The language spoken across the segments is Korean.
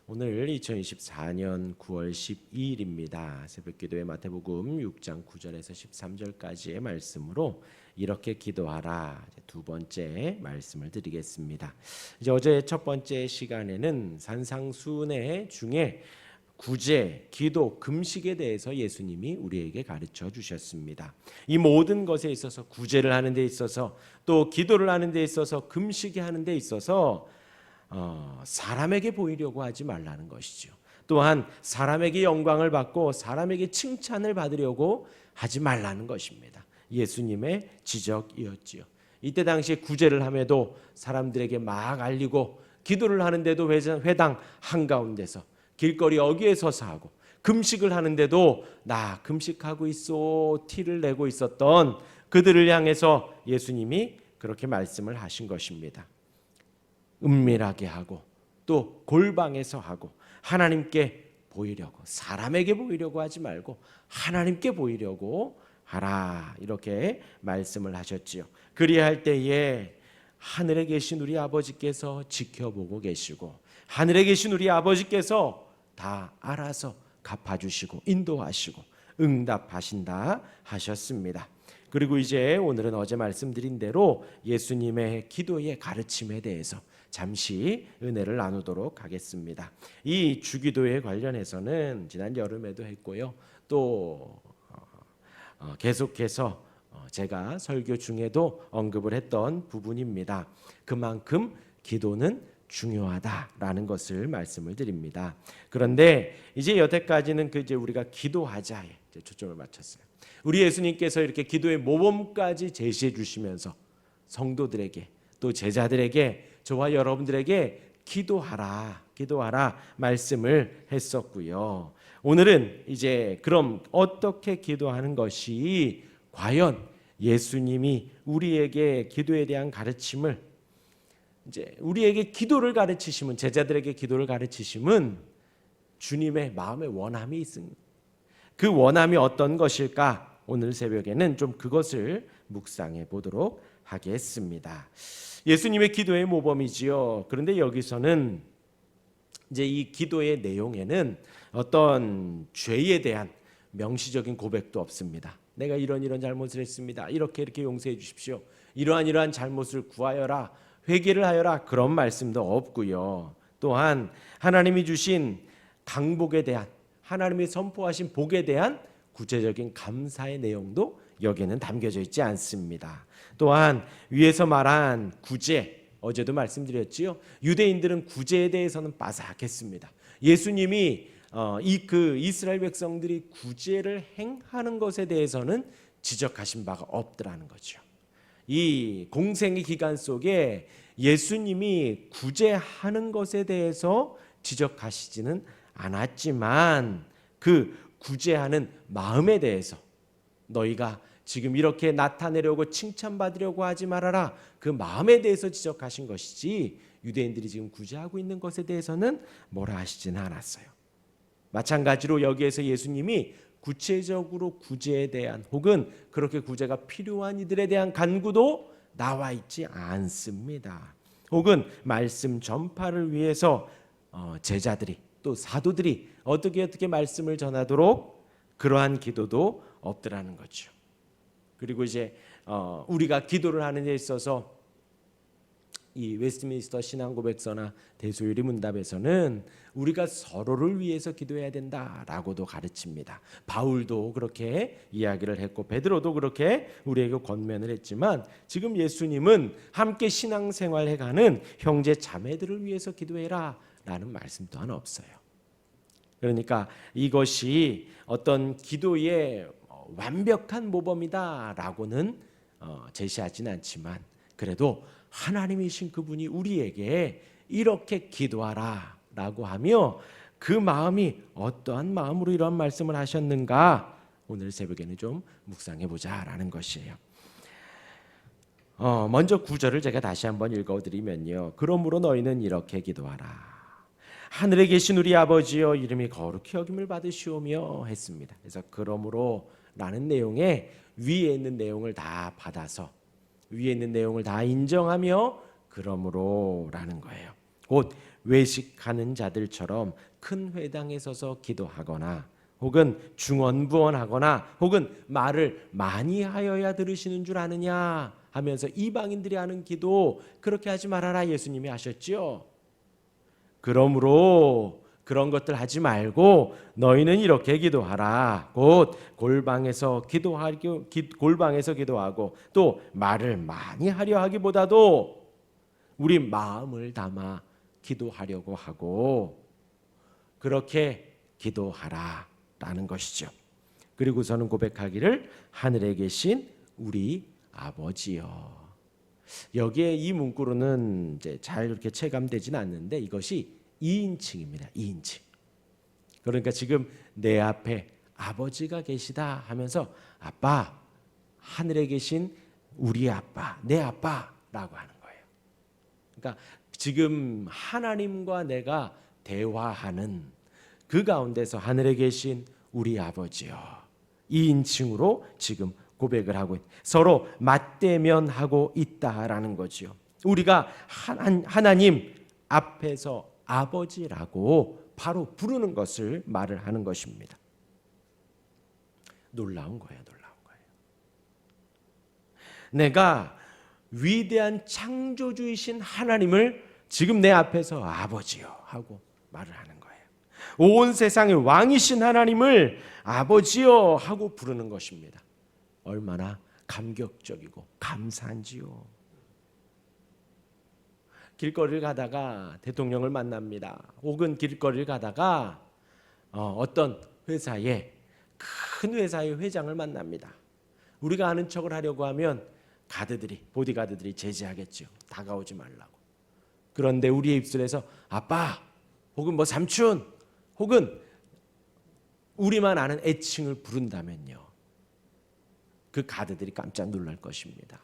오늘 2024년 9월 12일입니다. 새벽기도의 마태복음 6장 9절에서 13절까지의 말씀으로 이렇게 기도하라 두 번째 말씀을 드리겠습니다. 이제 어제 첫 번째 시간에는 산상수훈회 중에 구제, 기도, 금식에 대해서 예수님이 우리에게 가르쳐 주셨습니다. 이 모든 것에 있어서 구제를 하는 데 있어서 또 기도를 하는 데 있어서 금식이 하는 데 있어서 사람에게 보이려고 하지 말라는 것이죠. 또한 사람에게 영광을 받고 사람에게 칭찬을 받으려고 하지 말라는 것입니다. 예수님의 지적이었지요. 이때 당시에 구제를 함에도 사람들에게 막 알리고 기도를 하는데도 회당 한가운데서 길거리 어귀에 서서 하고 금식을 하는데도 나 금식하고 있어 티를 내고 있었던 그들을 향해서 예수님이 그렇게 말씀을 하신 것입니다. 은밀하게 하고 또 골방에서 하고 하나님께 보이려고 사람에게 보이려고 하지 말고 하나님께 보이려고 하라 이렇게 말씀을 하셨지요. 그리할 때에 하늘에 계신 우리 아버지께서 지켜보고 계시고 하늘에 계신 우리 아버지께서 다 알아서 갚아주시고 인도하시고 응답하신다 하셨습니다. 그리고 이제 오늘은 어제 말씀드린 대로 예수님의 기도의 가르침에 대해서 잠시 은혜를 나누도록 하겠습니다. 이 주기도에 관련해서는 지난 여름에도 했고요. 또 계속해서 제가 설교 중에도 언급을 했던 부분입니다. 그만큼 기도는 중요하다라는 것을 말씀을 드립니다. 그런데 이제 여태까지는 이제 우리가 기도하자에 초점을 맞췄어요. 우리 예수님께서 이렇게 기도의 모범까지 제시해 주시면서 성도들에게 또 제자들에게 저와 여러분들에게 기도하라 말씀을 했었고요. 오늘은 이제 그럼 어떻게 기도하는 것이 과연 예수님이 우리에게 기도에 대한 가르침을 이제 우리에게 기도를 가르치심은 제자들에게 기도를 가르치심은 주님의 마음의 원함이 있습니다. 그 원함이 어떤 것일까? 오늘 새벽에는 좀 그것을 묵상해 보도록 하겠습니다. 예수님의 기도의 모범이지요. 그런데 여기서는 이제 이 기도의 내용에는 어떤 죄에 대한 명시적인 고백도 없습니다. 내가 이런 잘못을 했습니다. 이렇게 용서해 주십시오. 이러한 잘못을 구하여라. 회개를 하여라. 그런 말씀도 없고요. 또한 하나님이 주신 강복에 대한 하나님이 선포하신 복에 대한 구체적인 감사의 내용도 여기에는 담겨져 있지 않습니다. 또한 위에서 말한 구제, 어제도 말씀드렸지요. 유대인들은 구제에 대해서는 빠삭했습니다. 예수님이 이스라엘 백성들이 구제를 행하는 것에 대해서는 지적하신 바가 없더라는 거죠. 이 공생의 기간 속에 예수님이 구제하는 것에 대해서 지적하시지는 않았지만 그 구제하는 마음에 대해서 너희가 지금 이렇게 나타내려고 칭찬받으려고 하지 말아라. 그 마음에 대해서 지적하신 것이지 유대인들이 지금 구제하고 있는 것에 대해서는 뭐라 하시지는 않았어요. 마찬가지로 여기에서 예수님이 구체적으로 구제에 대한 혹은 그렇게 구제가 필요한 이들에 대한 간구도 나와 있지 않습니다. 혹은 말씀 전파를 위해서 제자들이 또 사도들이 어떻게 말씀을 전하도록 그러한 기도도 없더라는 거죠. 그리고 이제 우리가 기도를 하는 데 있어서 이 웨스트민스터 신앙고백서나 대소요리 문답에서는 우리가 서로를 위해서 기도해야 된다라고도 가르칩니다. 바울도 그렇게 이야기를 했고 베드로도 그렇게 우리에게 권면을 했지만 지금 예수님은 함께 신앙생활해가는 형제 자매들을 위해서 기도해라 라는 말씀 또한 없어요. 그러니까 이것이 어떤 기도의 완벽한 모범이다라고는 제시하지는 않지만 그래도 하나님이신 그분이 우리에게 이렇게 기도하라라고 하며 그 마음이 어떠한 마음으로 이런 말씀을 하셨는가 오늘 새벽에는 좀 묵상해 보자라는 것이에요. 먼저 9절을 제가 다시 한번 읽어드리면요. 그러므로 너희는 이렇게 기도하라. 하늘에 계신 우리 아버지여 이름이 거룩히 여김을 받으시오며 했습니다. 그래서 그러므로 라는 내용에 위에 있는 내용을 다 받아서 위에 있는 내용을 다 인정하며 그러므로 라는 거예요. 곧 외식하는 자들처럼 큰 회당에 서서 기도하거나 혹은 중언부언하거나 혹은 말을 많이 하여야 들으시는 줄 아느냐 하면서 이방인들이 하는 기도 그렇게 하지 말아라 예수님이 하셨지요. 그러므로 그런 것들 하지 말고 너희는 이렇게 기도하라. 곧 골방에서 기도하고 또 말을 많이 하려 하기보다도 우리 마음을 담아 기도하려고 하고 그렇게 기도하라라는 것이죠. 그리고서는 고백하기를 하늘에 계신 우리 아버지여. 여기에 이 문구로는 이제 잘 이렇게 체감되지는 않는데 이것이 2인칭입니다. 2인칭. 그러니까 지금 내 앞에 아버지가 계시다 하면서 아빠, 하늘에 계신 우리 아빠, 내 아빠라고 하는 거예요. 그러니까 지금 하나님과 내가 대화하는 그 가운데서 하늘에 계신 우리 아버지요. 2인칭으로 지금 고백을 하고 서로 맞대면하고 있다라는 거지요. 우리가 하나님 앞에서 아버지라고 바로 부르는 것을 말을 하는 것입니다. 놀라운 거예요. 놀라운 거예요. 내가 위대한 창조주이신 하나님을 지금 내 앞에서 아버지요 하고 말을 하는 거예요. 온 세상의 왕이신 하나님을 아버지요 하고 부르는 것입니다. 얼마나 감격적이고 감사한지요. 길거리를 가다가 대통령을 만납니다. 혹은 길거리를 가다가 어떤 회사의 큰 회사의 회장을 만납니다. 우리가 아는 척을 하려고 하면 보디가드들이 제지하겠죠. 다가오지 말라고. 그런데 우리의 입술에서 아빠 혹은 삼촌 혹은 우리만 아는 애칭을 부른다면요. 그 가드들이 깜짝 놀랄 것입니다.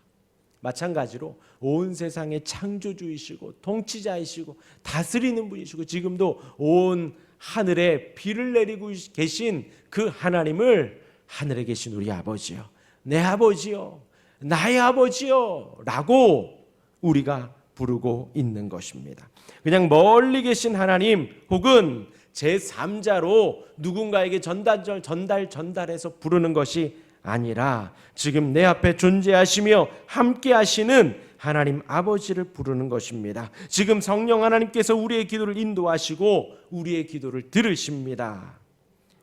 마찬가지로 온 세상의 창조주이시고 통치자이시고 다스리는 분이시고 지금도 온 하늘에 비를 내리고 계신 그 하나님을 하늘에 계신 우리 아버지요, 내 아버지요, 나의 아버지요 라고 우리가 부르고 있는 것입니다. 그냥 멀리 계신 하나님 혹은 제3자로 누군가에게 전달해서 부르는 것이 아니라 지금 내 앞에 존재하시며 함께 하시는 하나님 아버지를 부르는 것입니다. 지금 성령 하나님께서 우리의 기도를 인도하시고 우리의 기도를 들으십니다.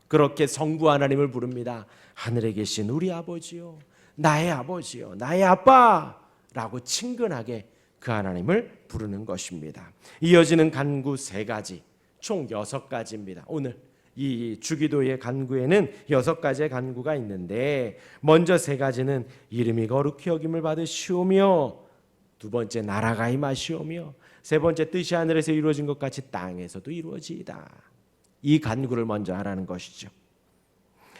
그렇게 성부 하나님을 부릅니다. 하늘에 계신 우리 아버지요, 나의 아버지요, 나의 아빠라고 친근하게 그 하나님을 부르는 것입니다. 이어지는 간구 3가지, 총 6가지입니다. 오늘 이 주기도의 간구에는 6가지의 간구가 있는데 먼저 3가지는 이름이 거룩히 여김을 받으시오며, 2번째 나라가 임하시오며, 3번째 뜻이 하늘에서 이루어진 것 같이 땅에서도 이루어지이다. 이 간구를 먼저 하라는 것이죠.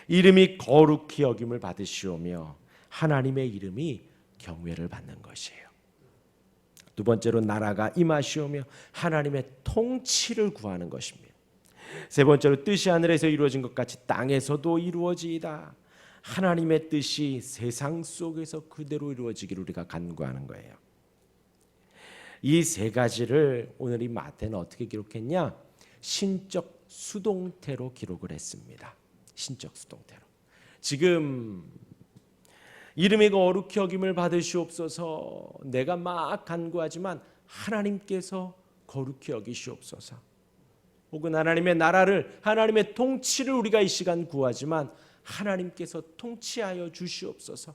이름이 거룩히 여김을 받으시오며 하나님의 이름이 경외를 받는 것이에요. 2번째로 나라가 임하시오며 하나님의 통치를 구하는 것입니다. 3번째로 뜻이 하늘에서 이루어진 것 같이 땅에서도 이루어지이다. 하나님의 뜻이 세상 속에서 그대로 이루어지기를 우리가 간구하는 거예요. 이 3가지를 오늘 이 마태는 어떻게 기록했냐? 신적 수동태로 기록을 했습니다. 신적 수동태로. 지금 이름이 거룩히 여김을 받으시옵소서, 내가 막 간구하지만 하나님께서 거룩히 여기시옵소서, 혹은 하나님의 나라를, 하나님의 통치를 우리가 이 시간 구하지만 하나님께서 통치하여 주시옵소서,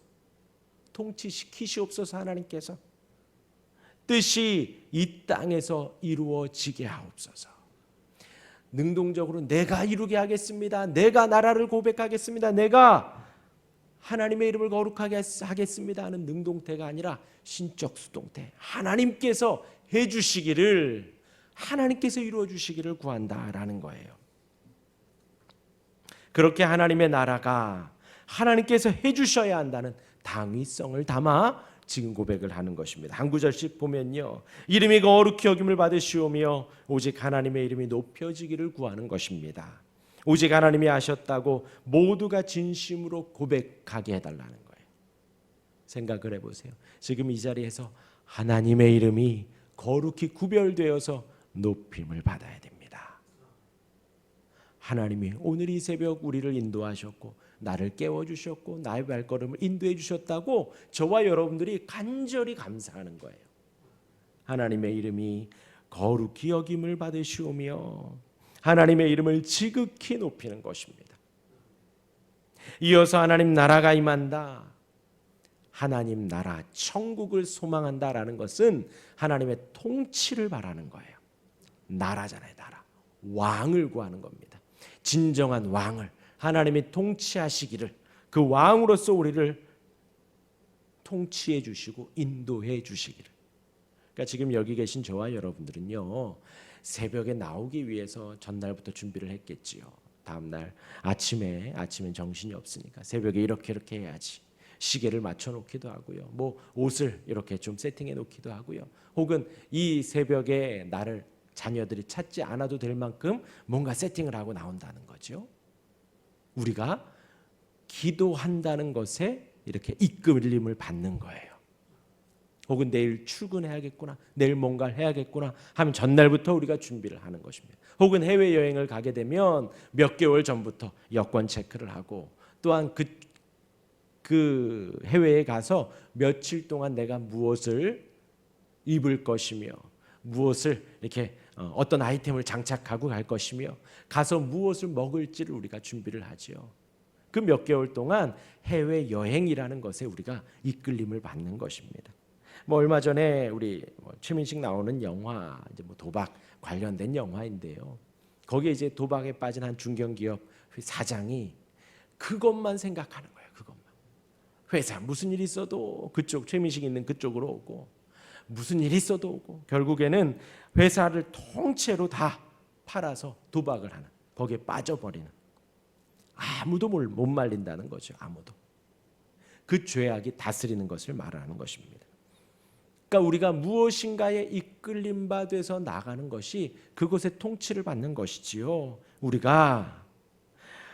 통치시키시옵소서. 하나님께서 뜻이 이 땅에서 이루어지게 하옵소서. 능동적으로 내가 이루게 하겠습니다, 내가 나라를 고백하겠습니다, 내가 하나님의 이름을 거룩하게 하겠습니다 하는 능동태가 아니라 신적 수동태, 하나님께서 해주시기를, 하나님께서 이루어주시기를 구한다라는 거예요. 그렇게 하나님의 나라가 하나님께서 해주셔야 한다는 당위성을 담아 지금 고백을 하는 것입니다. 한 구절씩 보면요, 이름이 거룩히 여김을 받으시오며 오직 하나님의 이름이 높여지기를 구하는 것입니다. 오직 하나님이 하셨다고 모두가 진심으로 고백하게 해달라는 거예요. 생각을 해보세요. 지금 이 자리에서 하나님의 이름이 거룩히 구별되어서 높임을 받아야 됩니다. 하나님이 오늘 이 새벽 우리를 인도하셨고 나를 깨워주셨고 나의 발걸음을 인도해 주셨다고 저와 여러분들이 간절히 감사하는 거예요. 하나님의 이름이 거룩히 여김을 받으시오며 하나님의 이름을 지극히 높이는 것입니다. 이어서 하나님 나라가 임한다. 하나님 나라 천국을 소망한다라는 것은 하나님의 통치를 바라는 거예요. 나라잖아요. 나라. 왕을 구하는 겁니다. 진정한 왕을 하나님이 통치하시기를, 그 왕으로서 우리를 통치해 주시고 인도해 주시기를. 그러니까 지금 여기 계신 저와 여러분들은요, 새벽에 나오기 위해서 전날부터 준비를 했겠지요. 다음날 아침엔 정신이 없으니까 새벽에 이렇게 해야지. 시계를 맞춰 놓기도 하고요. 뭐 옷을 이렇게 좀 세팅해 놓기도 하고요. 혹은 이 새벽에 나를 자녀들이 찾지 않아도 될 만큼 뭔가 세팅을 하고 나온다는 거죠. 우리가 기도한다는 것에 이렇게 이끌림을 받는 거예요. 혹은 내일 출근해야겠구나, 내일 뭔가를 해야겠구나 하면 전날부터 우리가 준비를 하는 것입니다. 혹은 해외여행을 가게 되면 몇 개월 전부터 여권 체크를 하고, 또한 그 해외에 가서 며칠 동안 내가 무엇을 입을 것이며 무엇을 이렇게 어떤 아이템을 장착하고 갈 것이며 가서 무엇을 먹을지를 우리가 준비를 하지요. 그 몇 개월 동안 해외여행이라는 것에 우리가 이끌림을 받는 것입니다. 뭐 얼마 전에 우리 최민식 나오는 영화, 이제 뭐 도박 관련된 영화인데요. 거기에 이제 도박에 빠진 한 중견기업 사장이 그것만 생각하는 거예요. 그것만. 회사 무슨 일이 있어도 그쪽, 최민식 있는 그쪽으로 오고, 무슨 일이 있어도 오고, 결국에는 회사를 통째로 다 팔아서 도박을 하는, 거기에 빠져버리는, 아무도 못 말린다는 거죠. 아무도. 그 죄악이 다스리는 것을 말하는 것입니다. 그러니까 우리가 무엇인가에 이끌림 받아서 나가는 것이 그곳의 통치를 받는 것이지요. 우리가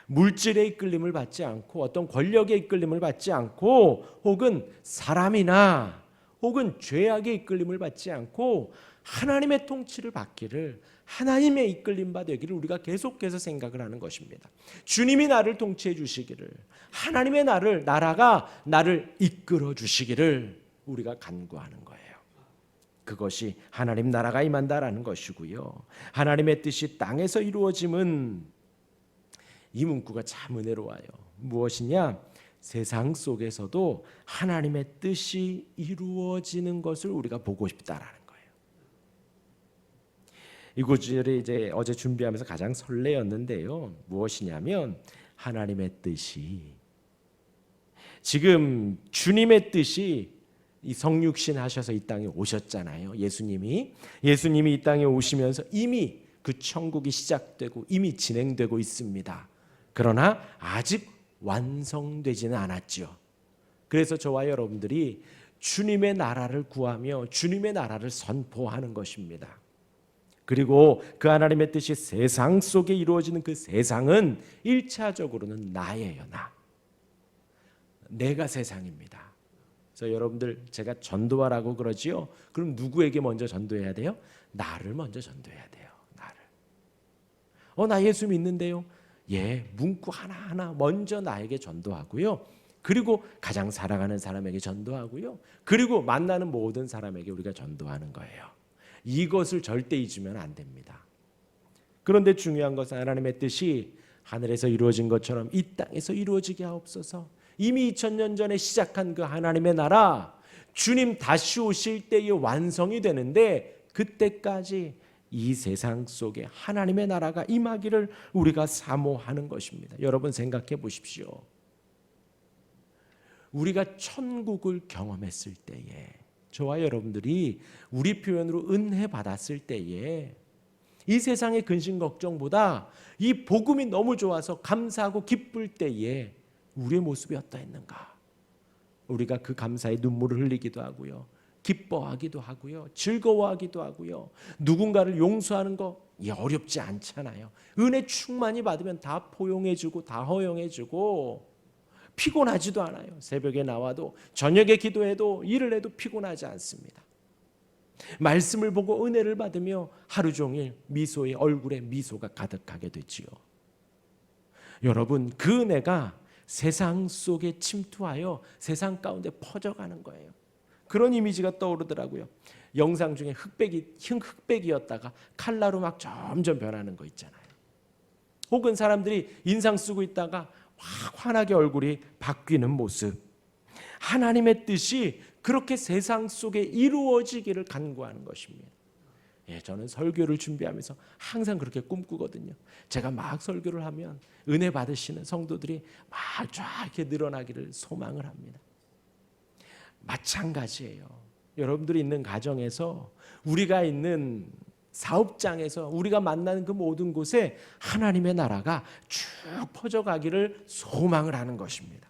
물질의 이끌림을 받지 않고 어떤 권력의 이끌림을 받지 않고 혹은 사람이나 혹은 죄악의 이끌림을 받지 않고 하나님의 통치를 받기를, 하나님의 이끌림 받기를 우리가 계속해서 생각을 하는 것입니다. 주님이 나를 통치해 주시기를, 하나님의 나라가 나를 이끌어 주시기를 우리가 간구하는 거예요. 그것이 하나님 나라가 임한다라는 것이고요. 하나님의 뜻이 땅에서 이루어짐은, 이 문구가 참 은혜로워요. 무엇이냐? 세상 속에서도 하나님의 뜻이 이루어지는 것을 우리가 보고 싶다라는 거예요. 이 구절이 이제 어제 준비하면서 가장 설레었는데요. 무엇이냐면 하나님의 뜻이, 지금 주님의 뜻이 이 성육신 하셔서 이 땅에 오셨잖아요. 예수님이 이 땅에 오시면서 이미 그 천국이 시작되고 이미 진행되고 있습니다. 그러나 아직 완성되지는 않았죠. 그래서 저와 여러분들이 주님의 나라를 구하며 주님의 나라를 선포하는 것입니다. 그리고 그 하나님의 뜻이 세상 속에 이루어지는 그 세상은 1차적으로는 나예요. 내가 세상입니다. 그래서 여러분들, 제가 전도하라고 그러지요. 그럼 누구에게 먼저 전도해야 돼요? 나를 먼저 전도해야 돼요. 나를. 나 예수 믿는데요. 예, 문구 하나하나 먼저 나에게 전도하고요. 그리고 가장 사랑하는 사람에게 전도하고요. 그리고 만나는 모든 사람에게 우리가 전도하는 거예요. 이것을 절대 잊으면 안 됩니다. 그런데 중요한 것은 하나님의 뜻이 하늘에서 이루어진 것처럼 이 땅에서 이루어지게 하옵소서. 이미 2000년 전에 시작한 그 하나님의 나라, 주님 다시 오실 때에 완성이 되는데 그때까지 이 세상 속에 하나님의 나라가 임하기를 우리가 사모하는 것입니다. 여러분 생각해 보십시오. 우리가 천국을 경험했을 때에, 저와 여러분들이 우리 표현으로 은혜 받았을 때에, 이 세상의 근심 걱정보다 이 복음이 너무 좋아서 감사하고 기쁠 때에 우리의 모습이 어떠했는가? 우리가 그 감사의 눈물을 흘리기도 하고요, 기뻐하기도 하고요, 즐거워하기도 하고요. 누군가를 용서하는 거 어렵지 않잖아요. 은혜 충만히 받으면 다 포용해주고 다 허용해주고 피곤하지도 않아요. 새벽에 나와도 저녁에 기도해도 일을 해도 피곤하지 않습니다. 말씀을 보고 은혜를 받으며 하루 종일 미소의 얼굴에 미소가 가득하게 되지요. 여러분, 그 은혜가 세상 속에 침투하여 세상 가운데 퍼져가는 거예요. 그런 이미지가 떠오르더라고요. 영상 중에 흑백이었다가 칼라로 막 점점 변하는 거 있잖아요. 혹은 사람들이 인상 쓰고 있다가 확 환하게 얼굴이 바뀌는 모습. 하나님의 뜻이 그렇게 세상 속에 이루어지기를 간구하는 것입니다. 저는 설교를 준비하면서 항상 그렇게 꿈꾸거든요. 제가 막 설교를 하면 은혜 받으시는 성도들이 막 쫙 이렇게 늘어나기를 소망을 합니다. 마찬가지예요. 여러분들이 있는 가정에서, 우리가 있는 사업장에서, 우리가 만나는 그 모든 곳에 하나님의 나라가 쭉 퍼져가기를 소망을 하는 것입니다.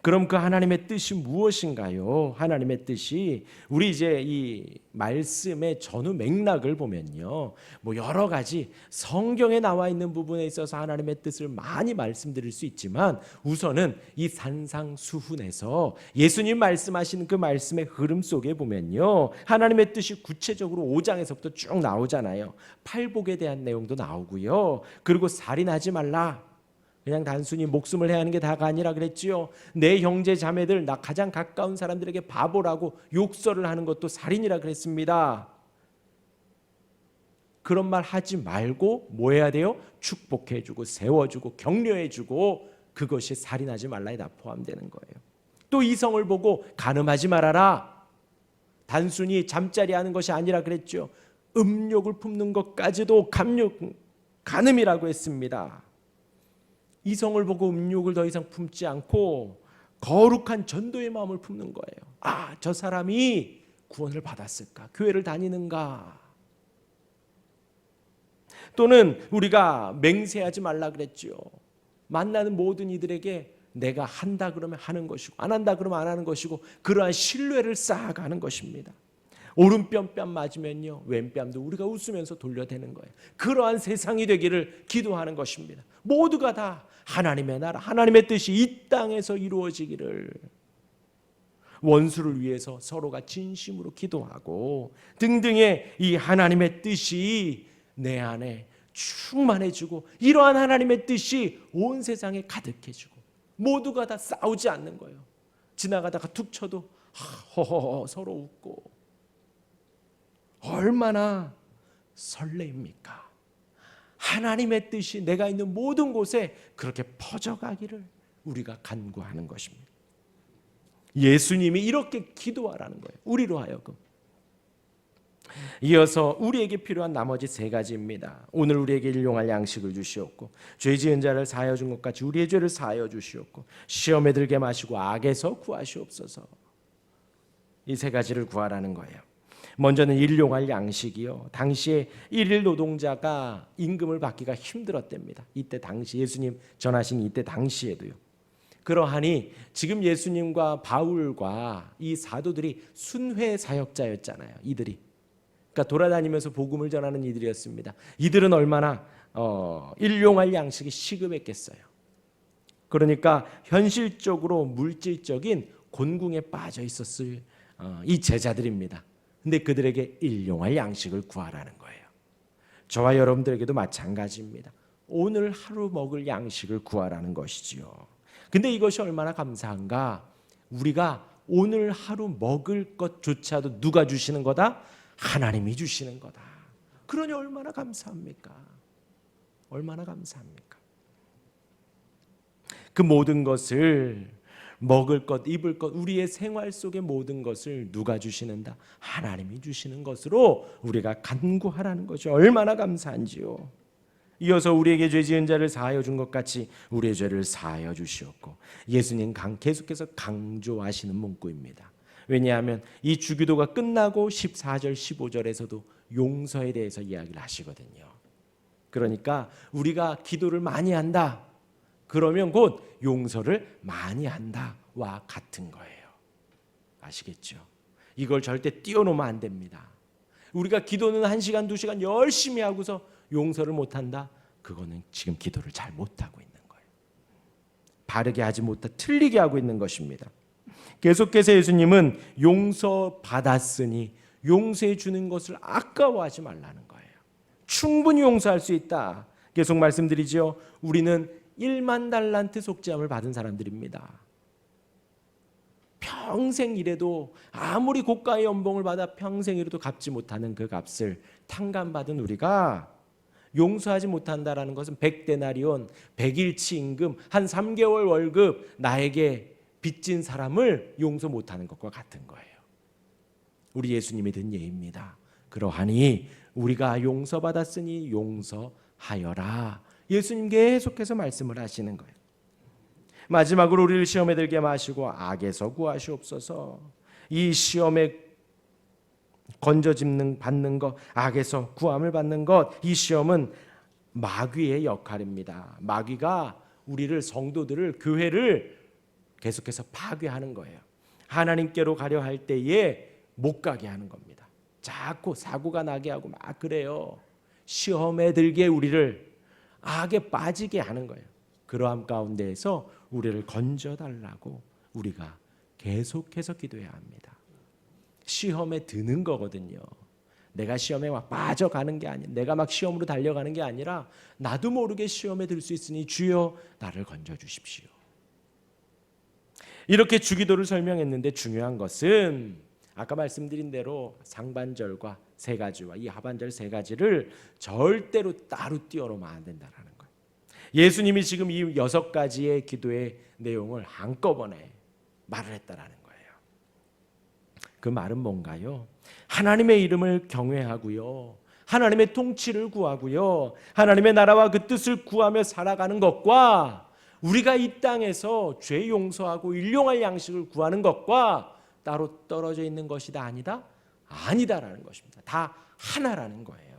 그럼 그 하나님의 뜻이 무엇인가요? 하나님의 뜻이, 우리 이제 이 말씀의 전후 맥락을 보면요, 뭐 여러 가지 성경에 나와 있는 부분에 있어서 하나님의 뜻을 많이 말씀드릴 수 있지만, 우선은 이 산상수훈에서 예수님 말씀하시는 그 말씀의 흐름 속에 보면요, 하나님의 뜻이 구체적으로 5장에서부터 쭉 나오잖아요. 팔복에 대한 내용도 나오고요. 그리고 살인하지 말라. 그냥 단순히 목숨을 해야 하는 게 다가 아니라 그랬지요. 내 형제 자매들, 나 가장 가까운 사람들에게 바보라고 욕설을 하는 것도 살인이라 그랬습니다. 그런 말 하지 말고 뭐 해야 돼요? 축복해주고 세워주고 격려해주고, 그것이 살인하지 말라에 다 포함되는 거예요. 또 이성을 보고 간음하지 말아라. 단순히 잠자리 하는 것이 아니라 그랬죠. 음욕을 품는 것까지도 간음이라고 했습니다. 이성을 보고 음욕을 더 이상 품지 않고 거룩한 전도의 마음을 품는 거예요. 저 사람이 구원을 받았을까? 교회를 다니는가? 또는 우리가 맹세하지 말라 그랬죠. 만나는 모든 이들에게 내가 한다 그러면 하는 것이고 안 한다 그러면 안 하는 것이고, 그러한 신뢰를 쌓아가는 것입니다. 오른뺨 맞으면요, 왼뺨도 우리가 웃으면서 돌려대는 거예요. 그러한 세상이 되기를 기도하는 것입니다. 모두가 다 하나님의 나라, 하나님의 뜻이 이 땅에서 이루어지기를, 원수를 위해서 서로가 진심으로 기도하고 등등의 이 하나님의 뜻이 내 안에 충만해지고, 이러한 하나님의 뜻이 온 세상에 가득해지고, 모두가 다 싸우지 않는 거예요. 지나가다가 툭 쳐도 허허허 서로 웃고, 얼마나 설레입니까? 하나님의 뜻이 내가 있는 모든 곳에 그렇게 퍼져가기를 우리가 간구하는 것입니다. 예수님이 이렇게 기도하라는 거예요. 우리로 하여금. 이어서 우리에게 필요한 나머지 세 가지입니다. 오늘 우리에게 일용할 양식을 주시옵고, 죄 지은 자를 사하여 준 것 같이 우리의 죄를 사하여 주시옵고, 시험에 들게 마시고 악에서 구하시옵소서. 이 세 가지를 구하라는 거예요. 먼저는 일용할 양식이요. 당시에 일일 노동자가 임금을 받기가 힘들었답니다. 이때 당시 예수님 전하신 이때 당시에도요. 그러하니 지금 예수님과 바울과 이 사도들이 순회 사역자였잖아요. 이들이. 그러니까 돌아다니면서 복음을 전하는 이들이었습니다. 이들은 얼마나 일용할 양식이 시급했겠어요. 그러니까 현실적으로 물질적인 곤궁에 빠져 있었을 이 제자들입니다. 근데 그들에게 일용할 양식을 구하라는 거예요. 저와 여러분들에게도 마찬가지입니다. 오늘 하루 먹을 양식을 구하라는 것이지요. 근데 이것이 얼마나 감사한가? 우리가 오늘 하루 먹을 것조차도 누가 주시는 거다? 하나님이 주시는 거다. 그러니 얼마나 감사합니까? 얼마나 감사합니까? 그 모든 것을, 먹을 것, 입을 것, 우리의 생활 속의 모든 것을 누가 주시는다? 하나님이 주시는 것으로 우리가 간구하라는 것이 얼마나 감사한지요. 이어서 우리에게 죄 지은 자를 사하여 준 것 같이 우리의 죄를 사하여 주시옵고. 예수님 계속해서 강조하시는 문구입니다. 왜냐하면 이 주기도가 끝나고 14절 15절에서도 용서에 대해서 이야기를 하시거든요. 그러니까 우리가 기도를 많이 한다, 그러면 곧 용서를 많이 한다와 같은 거예요. 아시겠죠? 이걸 절대 띄워놓으면 안 됩니다. 우리가 기도는 1시간 2시간 열심히 하고서 용서를 못한다? 그거는 지금 기도를 잘 못하고 있는 거예요. 바르게 하지 못하고 틀리게 하고 있는 것입니다. 계속해서 예수님은 용서받았으니 용서해 주는 것을 아까워하지 말라는 거예요. 충분히 용서할 수 있다. 계속 말씀드리죠. 우리는 1만 달란트 속죄함을 받은 사람들입니다. 평생 일해도 아무리 고가의 연봉을 받아 평생 일해도 갚지 못하는 그 값을 탕감받은 우리가 용서하지 못한다라는 것은 100데나리온, 100일치 임금, 한 3개월 월급 나에게 빚진 사람을 용서 못하는 것과 같은 거예요. 우리 예수님이 든 예입니다. 그러하니 우리가 용서받았으니 용서하여라. 예수님 계속해서 말씀을 하시는 거예요. 마지막으로 우리를 시험에 들게 마시고 악에서 구하시옵소서. 이 시험에 건져짐는 받는 것, 악에서 구함을 받는 것, 이 시험은 마귀의 역할입니다. 마귀가 우리를, 성도들을, 교회를 계속해서 파괴하는 거예요. 하나님께로 가려 할 때에 못 가게 하는 겁니다. 자꾸 사고가 나게 하고 막 그래요. 시험에 들게 우리를 악에 빠지게 하는 거예요. 그러함 가운데에서 우리를 건져달라고 우리가 계속해서 기도해야 합니다. 시험에 드는 거거든요. 내가 시험에 막 빠져가는 게 아니라, 내가 막 시험으로 달려가는 게 아니라 나도 모르게 시험에 들 수 있으니 주여 나를 건져주십시오. 이렇게 주기도를 설명했는데 중요한 것은 아까 말씀드린 대로 상반절과 세 가지와 이 하반절 세 가지를 절대로 따로 띄워놓으면 안 된다는 거예요. 예수님이 지금 이 6가지의 기도의 내용을 한꺼번에 말을 했다라는 거예요. 그 말은 뭔가요? 하나님의 이름을 경외하고요, 하나님의 통치를 구하고요, 하나님의 나라와 그 뜻을 구하며 살아가는 것과 우리가 이 땅에서 죄 용서하고 일용할 양식을 구하는 것과 따로 떨어져 있는 것이다, 아니다? 아니다라는 것입니다. 다 하나라는 거예요.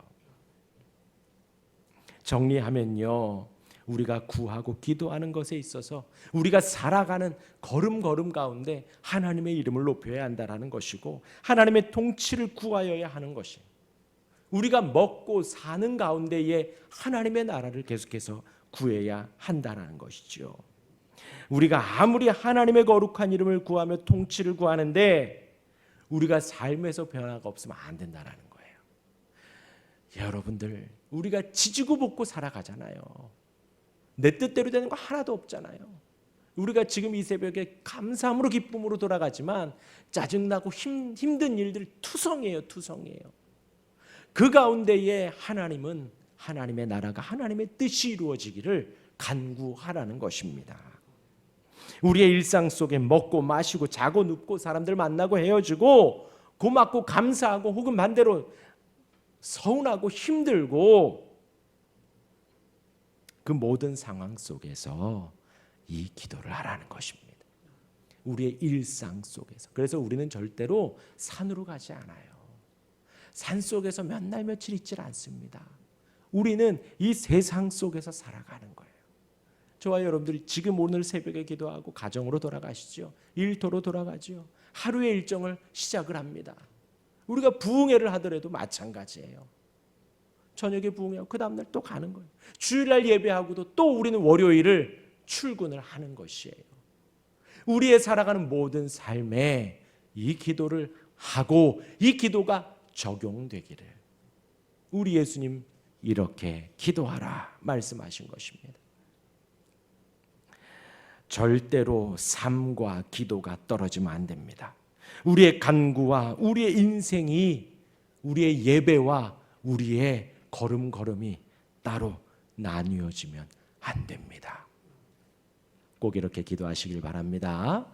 정리하면요, 우리가 구하고 기도하는 것에 있어서 우리가 살아가는 걸음걸음 가운데 하나님의 이름을 높여야 한다는 것이고, 하나님의 통치를 구하여야 하는 것이, 우리가 먹고 사는 가운데에 하나님의 나라를 계속해서 구해야 한다는 것이죠. 우리가 아무리 하나님의 거룩한 이름을 구하며 통치를 구하는데 우리가 삶에서 변화가 없으면 안 된다는 거예요. 여러분들, 우리가 지지고 볶고 살아가잖아요. 내 뜻대로 되는 거 하나도 없잖아요. 우리가 지금 이 새벽에 감사함으로 기쁨으로 돌아가지만 짜증나고 힘든 일들 투성이에요. 그 가운데에 하나님은 하나님의 나라가, 하나님의 뜻이 이루어지기를 간구하라는 것입니다. 우리의 일상 속에 먹고 마시고 자고 눕고 사람들 만나고 헤어지고 고맙고 감사하고 혹은 반대로 서운하고 힘들고 그 모든 상황 속에서 이 기도를 하라는 것입니다. 우리의 일상 속에서. 그래서 우리는 절대로 산으로 가지 않아요. 산 속에서 몇 날 며칠 있질 않습니다. 우리는 이 세상 속에서 살아가는 거예요. 저와 여러분들이 지금 오늘 새벽에 기도하고 가정으로 돌아가시죠. 일터로 돌아가죠. 하루의 일정을 시작을 합니다. 우리가 부흥회를 하더라도 마찬가지예요. 저녁에 부흥회하고 그 다음날 또 가는 거예요. 주일날 예배하고도 또 우리는 월요일을 출근을 하는 것이에요. 우리의 살아가는 모든 삶에 이 기도를 하고 이 기도가 적용되기를 우리 예수님 이렇게 기도하라 말씀하신 것입니다. 절대로 삶과 기도가 떨어지면 안 됩니다. 우리의 간구와 우리의 인생이, 우리의 예배와 우리의 걸음걸음이 따로 나뉘어지면 안 됩니다. 꼭 이렇게 기도하시길 바랍니다.